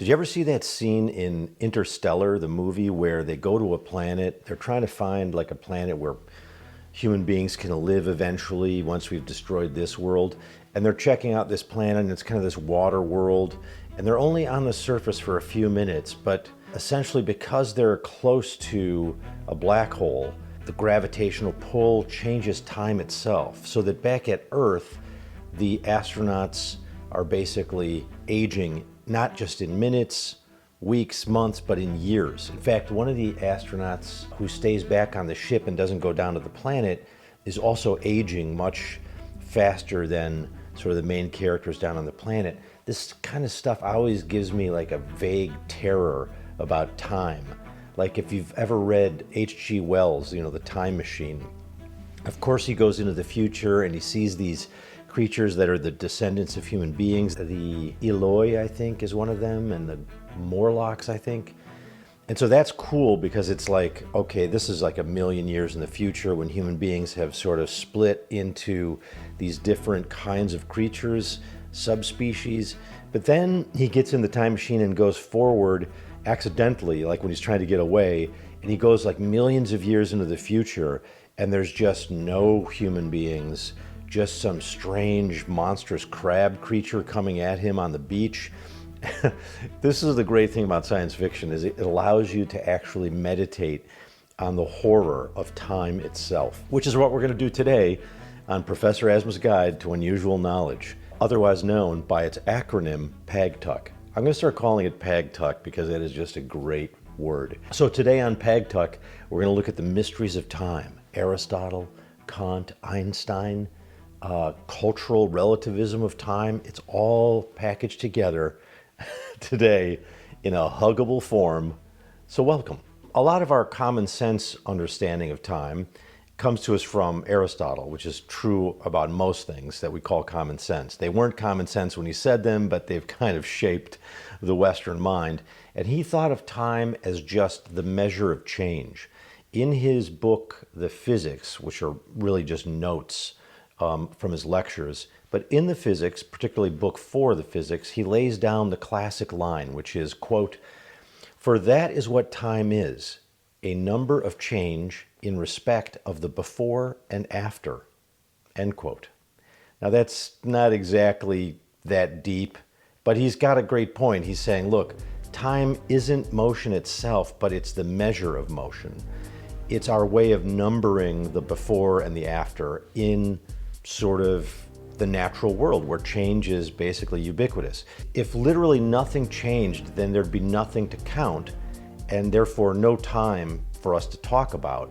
Did you ever see that scene in Interstellar, the movie, where they go to a planet? They're trying to find like a planet where human beings can live eventually once we've destroyed this world. And they're checking out this planet, and it's kind of this water world. And they're only on the surface for a few minutes, but essentially because they're close to a black hole, the gravitational pull changes time itself. So that back at Earth, the astronauts are basically aging not just in minutes, weeks, months, but in years. In fact, one of the astronauts who stays back on the ship and doesn't go down to the planet is also aging much faster than sort of the main characters down on the planet. This kind of stuff always gives me like a vague terror about time. Like if you've ever read H.G. Wells, The Time Machine, of course he goes into the future and he sees these creatures that are the descendants of human beings. The Eloi, I think, is one of them, and the Morlocks, I think. And so that's cool because it's like, okay, this is like a million years in the future when human beings have sort of split into these different kinds of creatures, subspecies. But then he gets in the time machine and goes forward accidentally, like when he's trying to get away, and he goes like millions of years into the future, and there's just no human beings, just some strange monstrous crab creature coming at him on the beach. This is the great thing about science fiction, is it allows you to actually meditate on the horror of time itself, which is what we're going to do today on Professor Asma's Guide to Unusual Knowledge, otherwise known by its acronym PAGTUC. I'm going to start calling it PAGTUC because that is just a great word. So today on PAGTUC, we're going to look at the mysteries of time. Aristotle, Kant, Einstein, cultural relativism of time. It's all packaged together today in a huggable form. So welcome. A lot of our common sense understanding of time comes to us from Aristotle, which is true about most things that we call common sense. They weren't common sense when he said them, but they've kind of shaped the Western mind. And he thought of time as just the measure of change. In his book, The Physics, which are really just notes from his lectures, but in the Physics, particularly book 4, The Physics, he lays down the classic line, which is, quote, "For that is what time is, a number of change in respect of the before and after," end quote. Now that's not exactly that deep, but he's got a great point. He's saying, look, time isn't motion itself, but it's the measure of motion. It's our way of numbering the before and the after in sort of the natural world where change is basically ubiquitous. If literally nothing changed, then there'd be nothing to count and therefore no time for us to talk about.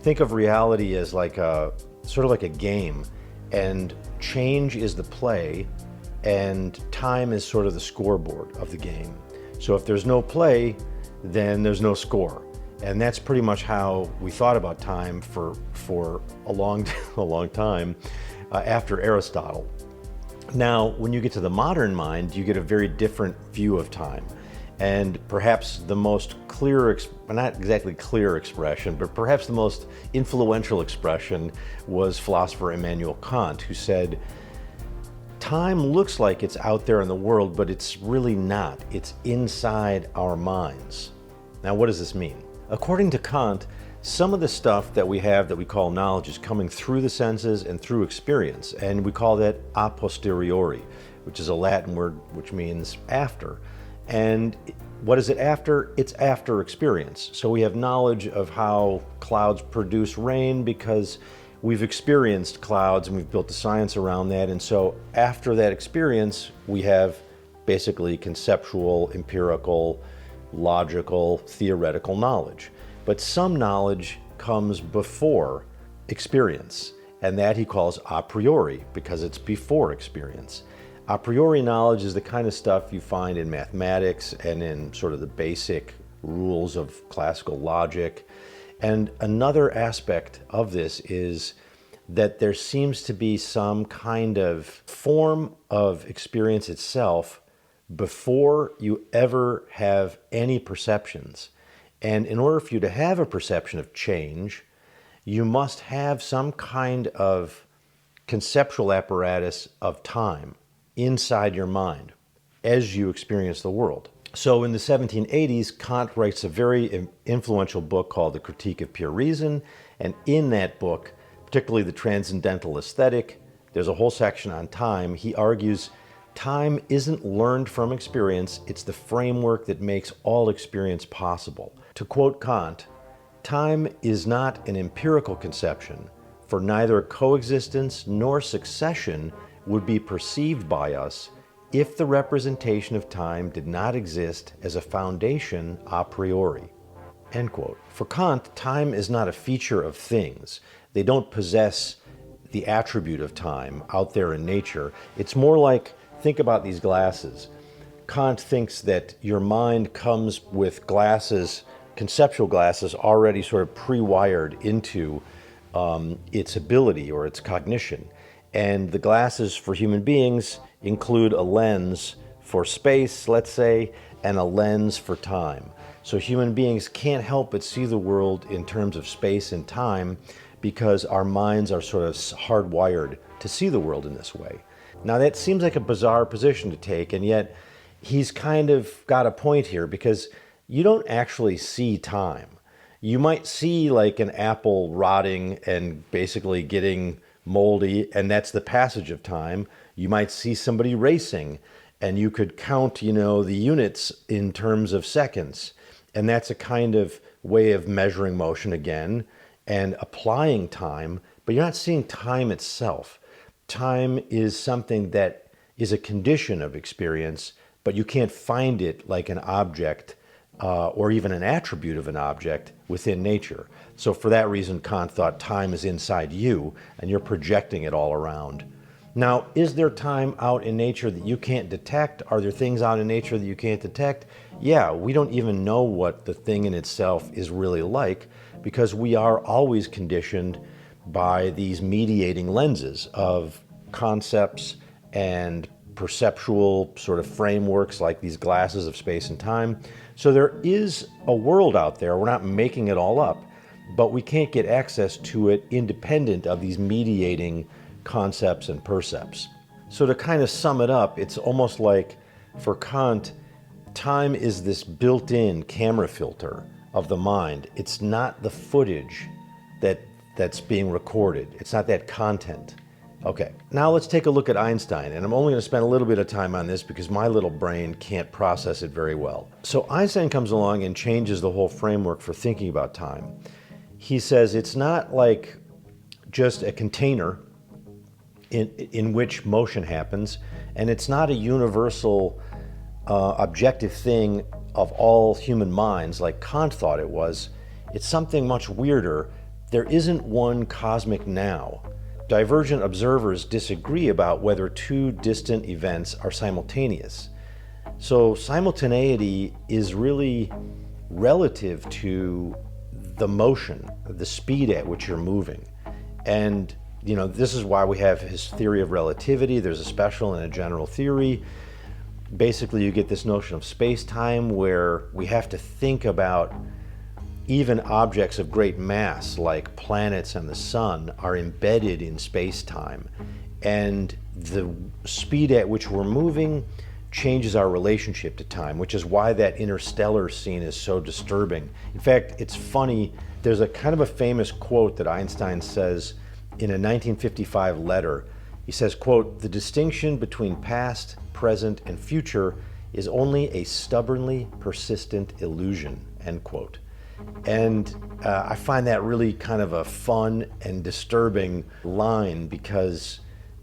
Think of reality as like a sort of like a game, and change is the play and time is sort of the scoreboard of the game. So if there's no play, then there's no score. And that's pretty much how we thought about time for a long time after Aristotle. Now, when you get to the modern mind, you get a very different view of time. And perhaps the most clear, not exactly clear expression, but perhaps the most influential expression was philosopher Immanuel Kant, who said, time looks like it's out there in the world, but it's really not. It's inside our minds. Now, what does this mean? According to Kant, some of the stuff that we have that we call knowledge is coming through the senses and through experience, and we call that a posteriori, which is a Latin word which means after. And what is it after? It's after experience. So we have knowledge of how clouds produce rain because we've experienced clouds and we've built the science around that. And so after that experience, we have basically conceptual, empirical, logical, theoretical knowledge. But some knowledge comes before experience, and that he calls a priori because it's before experience. A priori knowledge is the kind of stuff you find in mathematics and in sort of the basic rules of classical logic. And another aspect of this is that there seems to be some kind of form of experience itself before you ever have any perceptions. And in order for you to have a perception of change, you must have some kind of conceptual apparatus of time inside your mind as you experience the world. So in the 1780s, Kant writes a very influential book called The Critique of Pure Reason. And in that book, particularly the Transcendental Aesthetic, there's a whole section on time. He argues time isn't learned from experience, it's the framework that makes all experience possible. To quote Kant, time is not an empirical conception, for neither coexistence nor succession would be perceived by us if the representation of time did not exist as a foundation a priori. End quote. For Kant, time is not a feature of things. They don't possess the attribute of time out there in nature. It's more like, think about these glasses. Kant thinks that your mind comes with glasses, conceptual glasses, already sort of pre-wired into its ability or its cognition. And the glasses for human beings include a lens for space, let's say, and a lens for time. So human beings can't help but see the world in terms of space and time because our minds are sort of hardwired to see the world in this way. Now that seems like a bizarre position to take, and yet he's kind of got a point here because you don't actually see time. You might see like an apple rotting and basically getting moldy, and that's the passage of time. You might see somebody racing, and you could count, the units in terms of seconds. And that's a kind of way of measuring motion again and applying time, but you're not seeing time itself. Time is something that is a condition of experience, but you can't find it like an object or even an attribute of an object within nature. So for that reason, Kant thought time is inside you and you're projecting it all around. Now, is there time out in nature that you can't detect? Are there things out in nature that you can't detect? Yeah, we don't even know what the thing in itself is really like because we are always conditioned by these mediating lenses of concepts and perceptual sort of frameworks like these glasses of space and time. So there is a world out there. We're not making it all up, but we can't get access to it independent of these mediating concepts and percepts. So to kind of sum it up, it's almost like for Kant, time is this built-in camera filter of the mind. It's not the footage that's being recorded. It's not that content. Okay, now let's take a look at Einstein, and I'm only going to spend a little bit of time on this because my little brain can't process it very well. So Einstein comes along and changes the whole framework for thinking about time. He says it's not like just a container in which motion happens, and it's not a universal objective thing of all human minds like Kant thought it was. It's something much weirder. There isn't one cosmic now. Divergent observers disagree about whether two distant events are simultaneous. So simultaneity is really relative to the motion, the speed at which you're moving. And this is why we have his theory of relativity. There's a special and a general theory. Basically, you get this notion of space-time where we have to think about even objects of great mass like planets and the sun are embedded in space-time. And the speed at which we're moving changes our relationship to time, which is why that interstellar scene is so disturbing. In fact, it's funny, there's a kind of a famous quote that Einstein says in a 1955 letter. He says, quote, "The distinction between past, present, and future is only a stubbornly persistent illusion," end quote. And I find that really kind of a fun and disturbing line because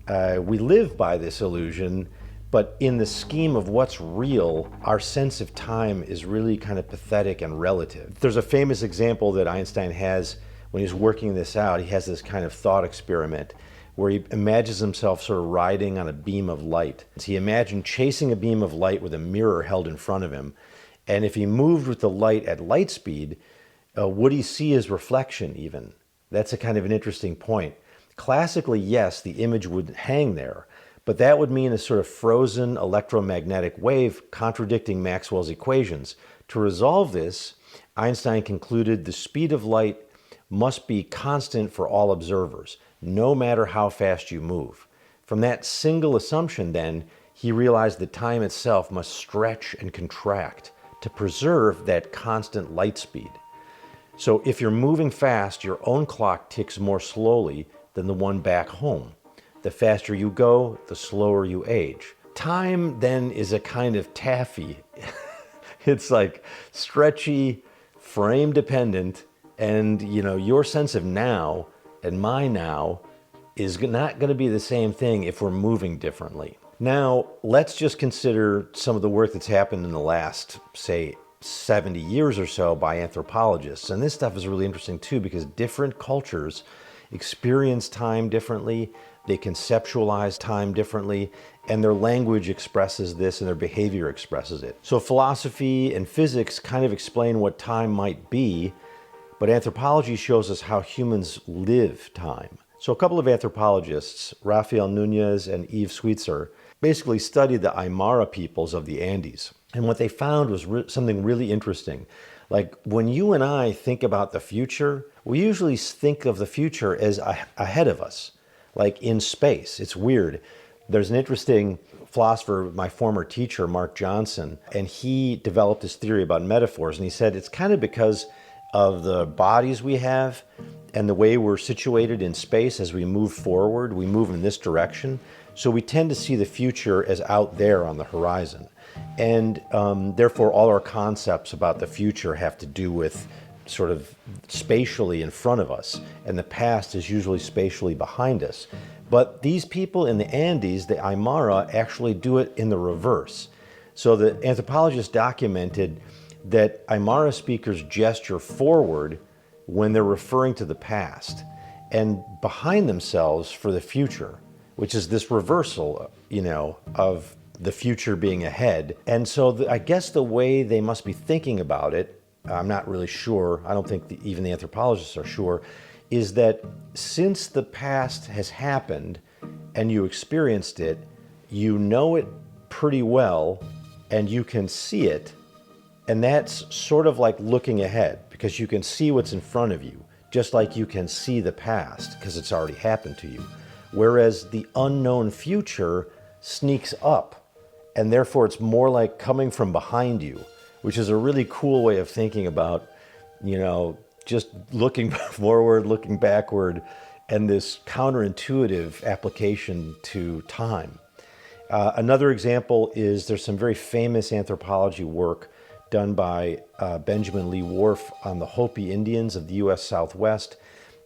we live by this illusion, but in the scheme of what's real, our sense of time is really kind of pathetic and relative. There's a famous example that Einstein has when he's working this out. He has this kind of thought experiment where he imagines himself sort of riding on a beam of light. So he imagined chasing a beam of light with a mirror held in front of him. And if he moved with the light at light speed, would he see his reflection even? That's a kind of an interesting point. Classically, yes, the image would hang there, but that would mean a sort of frozen electromagnetic wave contradicting Maxwell's equations. To resolve this, Einstein concluded the speed of light must be constant for all observers, no matter how fast you move. From that single assumption, then, he realized that time itself must stretch and contract to preserve that constant light speed. So if you're moving fast, your own clock ticks more slowly than the one back home. The faster you go, the slower you age. Time then is a kind of taffy. It's like stretchy, frame dependent, and your sense of now and my now is not going to be the same thing if we're moving differently. Now, let's just consider some of the work that's happened in the last, say, 70 years or so by anthropologists. And this stuff is really interesting too, because different cultures experience time differently, they conceptualize time differently, and their language expresses this and their behavior expresses it. So philosophy and physics kind of explain what time might be, but anthropology shows us how humans live time. So a couple of anthropologists, Rafael Nunez and Yves Sweetser, basically studied the Aymara peoples of the Andes. And what they found was something really interesting. Like when you and I think about the future, we usually think of the future as ahead of us, like in space. It's weird. There's an interesting philosopher, my former teacher, Mark Johnson, and he developed this theory about metaphors. And he said it's kind of because of the bodies we have and the way we're situated in space as we move forward. We move in this direction. So we tend to see the future as out there on the horizon. And therefore, all our concepts about the future have to do with sort of spatially in front of us. And the past is usually spatially behind us. But these people in the Andes, the Aymara, actually do it in the reverse. So the anthropologists documented that Aymara speakers gesture forward when they're referring to the past and behind themselves for the future, which is this reversal, of the future being ahead. And so I guess the way they must be thinking about it, I'm not really sure, I don't think even the anthropologists are sure, is that since the past has happened and you experienced it, you know it pretty well and you can see it. And that's sort of like looking ahead because you can see what's in front of you, just like you can see the past because it's already happened to you. Whereas the unknown future sneaks up, and therefore it's more like coming from behind you, which is a really cool way of thinking about, just looking forward, looking backward, and this counterintuitive application to time. Another example is there's some very famous anthropology work done by Benjamin Lee Whorf on the Hopi Indians of the U.S. Southwest.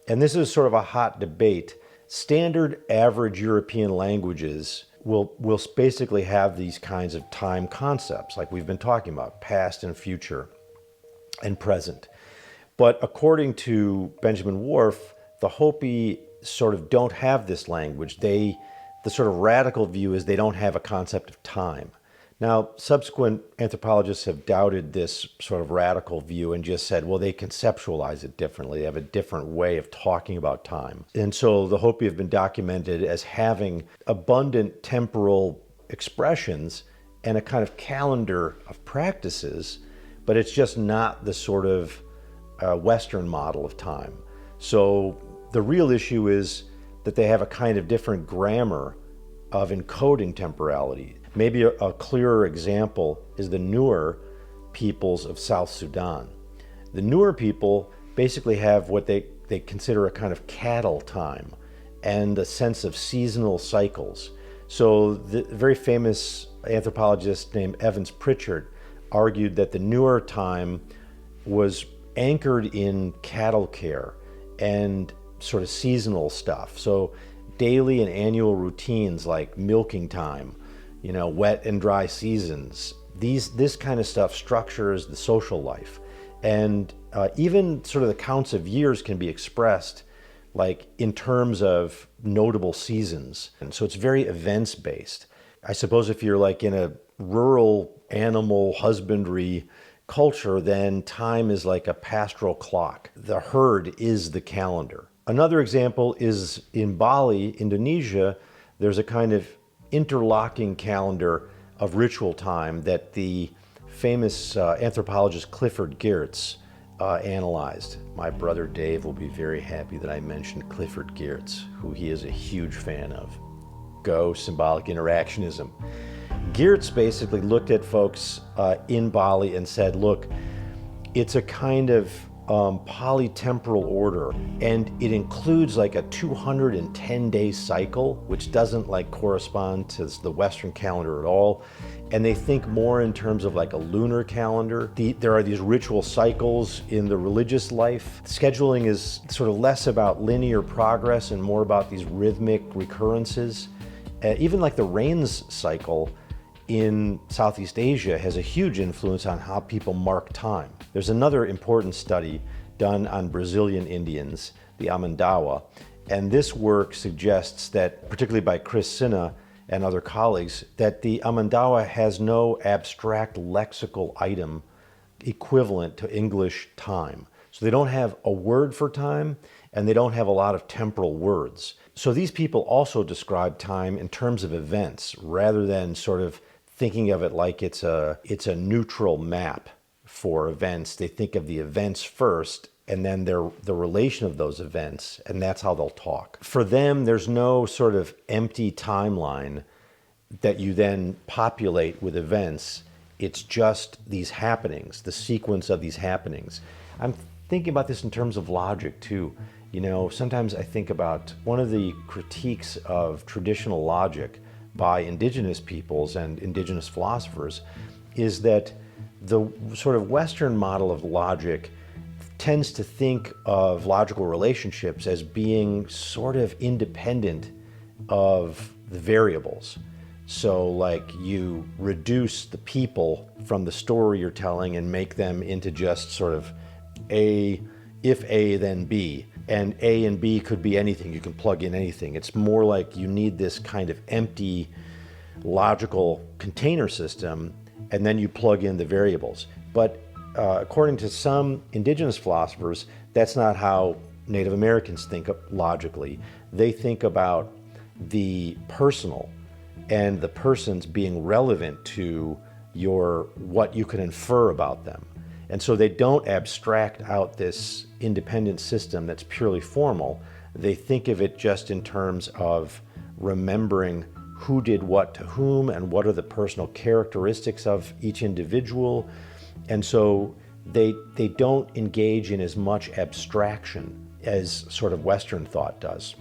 And this is sort of a hot debate. Standard average European languages will basically have these kinds of time concepts like we've been talking about, past and future and present. But according to Benjamin Whorf, the Hopi sort of don't have this language. The sort of radical view is they don't have a concept of time. Now, subsequent anthropologists have doubted this sort of radical view and just said, well, they conceptualize it differently. They have a different way of talking about time. And so the Hopi have been documented as having abundant temporal expressions and a kind of calendar of practices, but it's just not the sort of Western model of time. So the real issue is that they have a kind of different grammar of encoding temporality. Maybe a clearer example is the Nuer peoples of South Sudan. The Nuer people basically have what they consider a kind of cattle time and a sense of seasonal cycles. So the very famous anthropologist named Evans Pritchard argued that the Nuer time was anchored in cattle care and sort of seasonal stuff. So daily and annual routines like milking time, wet and dry seasons, this kind of stuff structures the social life. And even sort of the counts of years can be expressed like in terms of notable seasons. And so it's very events based. I suppose if you're like in a rural animal husbandry culture, then time is like a pastoral clock. The herd is the calendar. Another example is in Bali, Indonesia, there's a kind of interlocking calendar of ritual time that the famous anthropologist Clifford Geertz analyzed. My brother Dave will be very happy that I mentioned Clifford Geertz, who he is a huge fan of. Go symbolic interactionism. Geertz basically looked at folks in Bali and said, look, it's a kind of polytemporal order, and it includes like a 210-day cycle, which doesn't like correspond to the Western calendar at all. And they think more in terms of like a lunar calendar. There are these ritual cycles in the religious life. Scheduling is sort of less about linear progress and more about these rhythmic recurrences. Even like the rains cycle in Southeast Asia has a huge influence on how people mark time. There's another important study done on Brazilian Indians, the Amandawa, and this work suggests that, particularly by Chris Sinha and other colleagues, that the Amandawa has no abstract lexical item equivalent to English time. So they don't have a word for time, and they don't have a lot of temporal words. So these people also describe time in terms of events, rather than sort of thinking of it like it's a neutral map for events. They think of the events first, and then the relation of those events, and that's how they'll talk. For them, there's no sort of empty timeline that you then populate with events. It's just these happenings, the sequence of these happenings. I'm thinking about this in terms of logic too. You know, sometimes I think about one of the critiques of traditional logic by indigenous peoples and indigenous philosophers is that the sort of Western model of logic tends to think of logical relationships as being sort of independent of the variables. So like you reduce the people from the story you're telling and make them into just sort of A, if A, then B. And A and B could be anything. You can plug in anything. It's more like you need this kind of empty logical container system, and then you plug in the variables. But according to some indigenous philosophers, that's not how Native Americans think logically. They think about the personal and the persons being relevant to what you can infer about them. And so they don't abstract out this independent system that's purely formal. They think of it just in terms of remembering who did what to whom and what are the personal characteristics of each individual. And so they don't engage in as much abstraction as sort of Western thought does.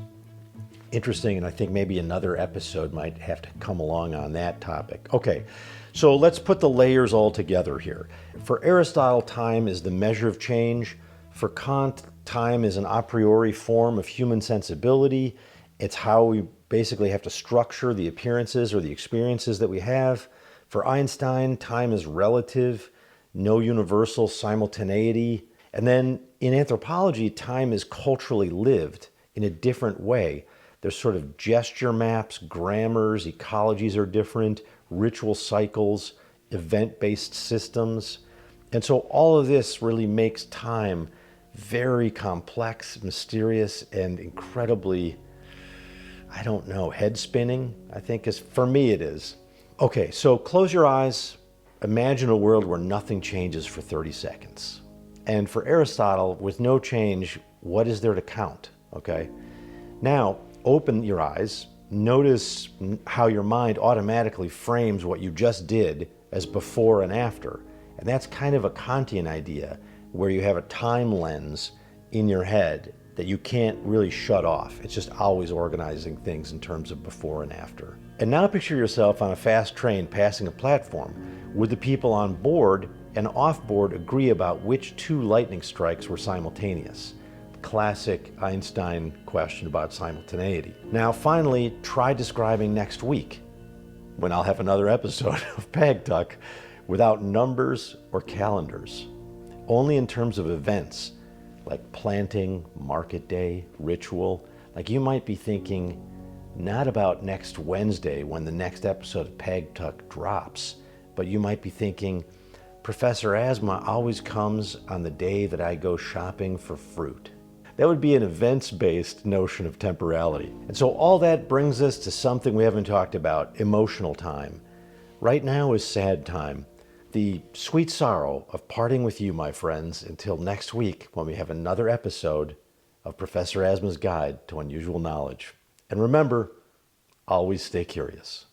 Interesting, and I think maybe another episode might have to come along on that topic. Okay, so let's put the layers all together here. For Aristotle, time is the measure of change. For Kant, time is an a priori form of human sensibility. It's how we basically have to structure the appearances or the experiences that we have. For Einstein, time is relative, no universal simultaneity. And then in anthropology, time is culturally lived in a different way. There's sort of gesture maps, grammars, ecologies are different, ritual cycles, event-based systems. And so all of this really makes time very complex, mysterious, and incredibly, I don't know, head spinning, I think for me it is. Okay, so close your eyes, imagine a world where nothing changes for 30 seconds. And for Aristotle, with no change, what is there to count, okay? Now, open your eyes, notice how your mind automatically frames what you just did as before and after. And that's kind of a Kantian idea, where you have a time lens in your head that you can't really shut off. It's just always organizing things in terms of before and after. And now picture yourself on a fast train passing a platform. Would the people on board and off board agree about which two lightning strikes were simultaneous? Classic Einstein question about simultaneity. Now finally, try describing next week, when I'll have another episode of Peg Tuck, without numbers or calendars, only in terms of events like planting, market day, ritual. Like you might be thinking not about next Wednesday when the next episode of Peg Tuck drops, but you might be thinking, Professor Asma always comes on the day that I go shopping for fruit. That would be an events-based notion of temporality. And so all that brings us to something we haven't talked about, emotional time. Right now is sad time. The sweet sorrow of parting with you, my friends, until next week when we have another episode of Professor Asma's Guide to Unusual Knowledge. And remember, always stay curious.